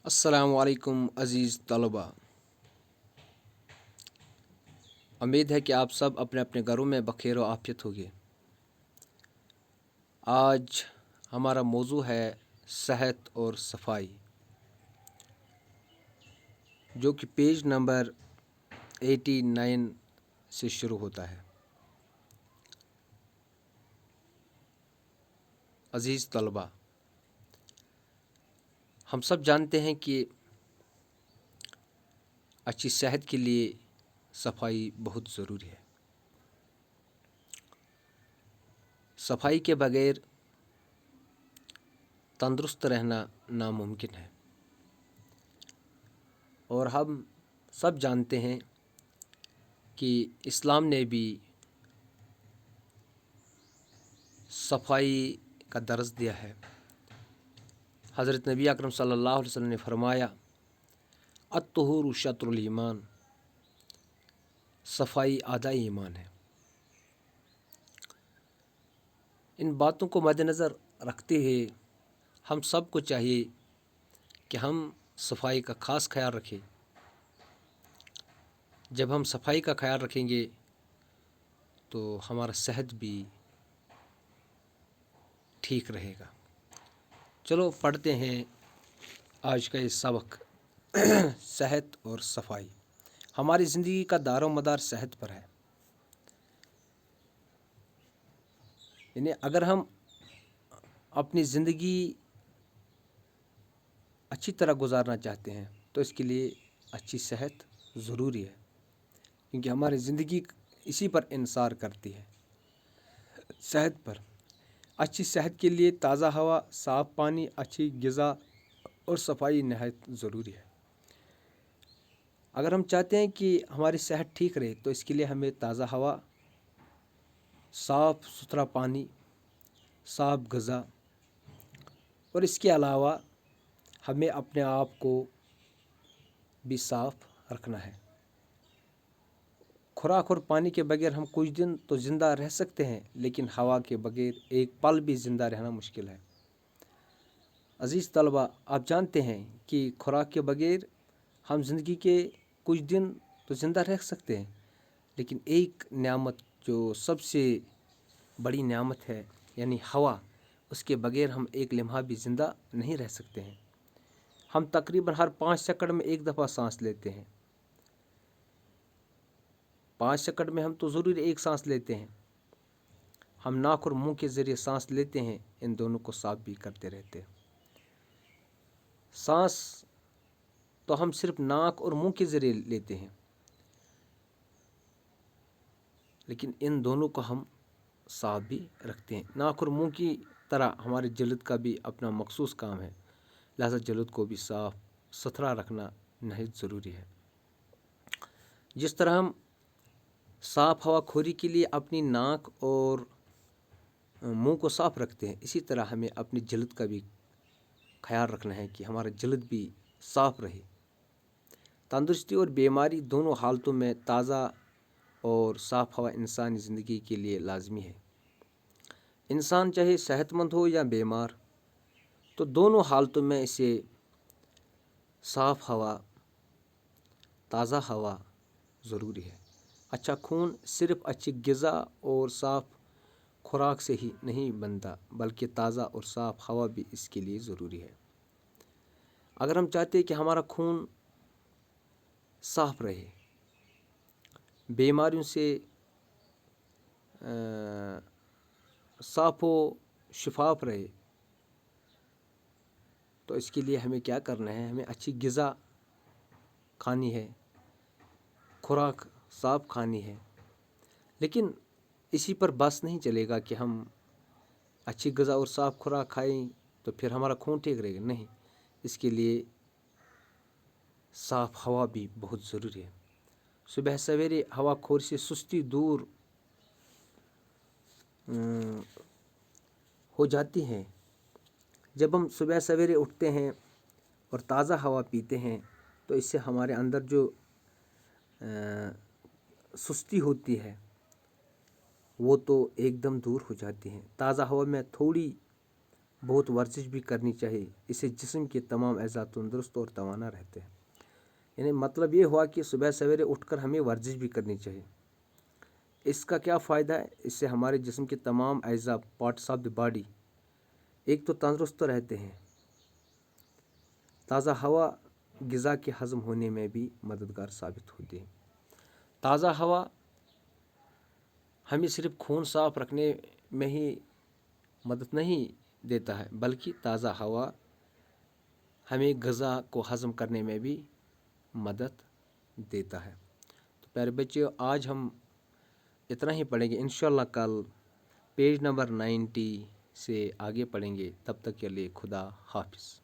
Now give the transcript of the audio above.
السلام علیکم عزیز طلبہ، امید ہے کہ آپ سب اپنے اپنے گھروں میں بخیر و عافیت ہوگے۔ آج ہمارا موضوع ہے صحت اور صفائی، جو کہ پیج نمبر 89 سے شروع ہوتا ہے۔ عزیز طلبہ، ہم سب جانتے ہیں کہ اچھی صحت کے لیے صفائی بہت ضروری ہے۔ صفائی کے بغیر تندرست رہنا ناممکن ہے، اور ہم سب جانتے ہیں کہ اسلام نے بھی صفائی کا درس دیا ہے۔ حضرت نبی اکرم صلی اللہ علیہ وسلم نے فرمایا، الطہور شطر الایمان، صفائی آدھا ایمان ہے۔ ان باتوں کو مد نظر رکھتے ہوئے ہم سب کو چاہیے کہ ہم صفائی کا خاص خیال رکھیں۔ جب ہم صفائی کا خیال رکھیں گے تو ہمارا صحت بھی ٹھیک رہے گا۔ چلو پڑھتے ہیں آج کا یہ سبق، صحت اور صفائی۔ ہماری زندگی کا دار و مدار صحت پر ہے۔ یعنی اگر ہم اپنی زندگی اچھی طرح گزارنا چاہتے ہیں تو اس کے لیے اچھی صحت ضروری ہے، کیونکہ ہماری زندگی اسی پر انحصار کرتی ہے، صحت پر۔ اچھی صحت کے لیے تازہ ہوا، صاف پانی، اچھی غذا اور صفائی نہایت ضروری ہے۔ اگر ہم چاہتے ہیں کہ ہماری صحت ٹھیک رہے تو اس کے لیے ہمیں تازہ ہوا، صاف ستھرا پانی، صاف غذا، اور اس کے علاوہ ہمیں اپنے آپ کو بھی صاف رکھنا ہے۔ خوراک اور پانی کے بغیر ہم کچھ دن تو زندہ رہ سکتے ہیں، لیکن ہوا کے بغیر ایک پل بھی زندہ رہنا مشکل ہے۔ عزیز طلبہ، آپ جانتے ہیں کہ خوراک کے بغیر ہم زندگی کے کچھ دن تو زندہ رہ سکتے ہیں، لیکن ایک نعمت جو سب سے بڑی نعمت ہے، یعنی ہوا، اس کے بغیر ہم ایک لمحہ بھی زندہ نہیں رہ سکتے ہیں۔ ہم تقریباً ہر 5 سیکنڈ میں ایک دفعہ سانس لیتے ہیں۔ 5 سیکنڈ میں ہم تو ضرور ایک سانس لیتے ہیں۔ ہم ناک اور منہ کے ذریعے سانس لیتے ہیں، ان دونوں کو صاف بھی کرتے رہتے ہیں۔ سانس تو ہم صرف ناک اور منہ کے ذریعے لیتے ہیں، لیکن ان دونوں کو ہم صاف بھی رکھتے ہیں۔ ناک اور منہ کی طرح ہماری جلد کا بھی اپنا مخصوص کام ہے، لہذا جلد کو بھی صاف ستھرا رکھنا نہایت ضروری ہے۔ جس طرح ہم صاف ہوا خوری کے لیے اپنی ناک اور منہ کو صاف رکھتے ہیں، اسی طرح ہمیں اپنی جلد کا بھی خیال رکھنا ہے کہ ہمارا جلد بھی صاف رہے۔ تندرستی اور بیماری دونوں حالتوں میں تازہ اور صاف ہوا انسانی زندگی کے لیے لازمی ہے۔ انسان چاہے صحت مند ہو یا بیمار، تو دونوں حالتوں میں اسے صاف ہوا، تازہ ہوا ضروری ہے۔ اچھا خون صرف اچھی غذا اور صاف خوراک سے ہی نہیں بنتا، بلکہ تازہ اور صاف ہوا بھی اس کے لیے ضروری ہے۔ اگر ہم چاہتے ہیں کہ ہمارا خون صاف رہے، بیماریوں سے صاف و شفاف رہے، تو اس کے لیے ہمیں کیا کرنا ہے؟ ہمیں اچھی غذا کھانی ہے، خوراک صاف کھانی ہے۔ لیکن اسی پر بس نہیں چلے گا کہ ہم اچھی غذا اور صاف خوراک کھائیں تو پھر ہمارا خون ٹھیک رہے گا، نہیں، اس کے لیے صاف ہوا بھی بہت ضروری ہے۔ صبح سویرے ہوا خوری سے سستی دور ہو جاتی ہے۔ جب ہم صبح سویرے اٹھتے ہیں اور تازہ ہوا پیتے ہیں تو اس سے ہمارے اندر جو سستی ہوتی ہے وہ تو ایک دم دور ہو جاتی ہے۔ تازہ ہوا میں تھوڑی بہت ورزش بھی کرنی چاہیے، اس سے جسم کے تمام اعضاء تندرست اور توانا رہتے ہیں۔ یعنی مطلب یہ ہوا کہ صبح سویرے اٹھ کر ہمیں ورزش بھی کرنی چاہیے۔ اس کا کیا فائدہ ہے؟ اس سے ہمارے جسم کے تمام اعضاء پارٹس آف دی باڈی ایک تو تندرست رہتے ہیں، تازہ ہوا غذا کے ہضم ہونے میں بھی مددگار ثابت ہوتی ہے۔ تازہ ہوا ہمیں صرف خون صاف رکھنے میں ہی مدد نہیں دیتا ہے، بلکہ تازہ ہوا ہمیں غذا کو ہضم کرنے میں بھی مدد دیتا ہے۔ تو پیارے بچے، آج ہم اتنا ہی پڑھیں گے، انشاءاللہ کل پیج نمبر 90 سے آگے پڑھیں گے۔ تب تک کے لیے خدا حافظ۔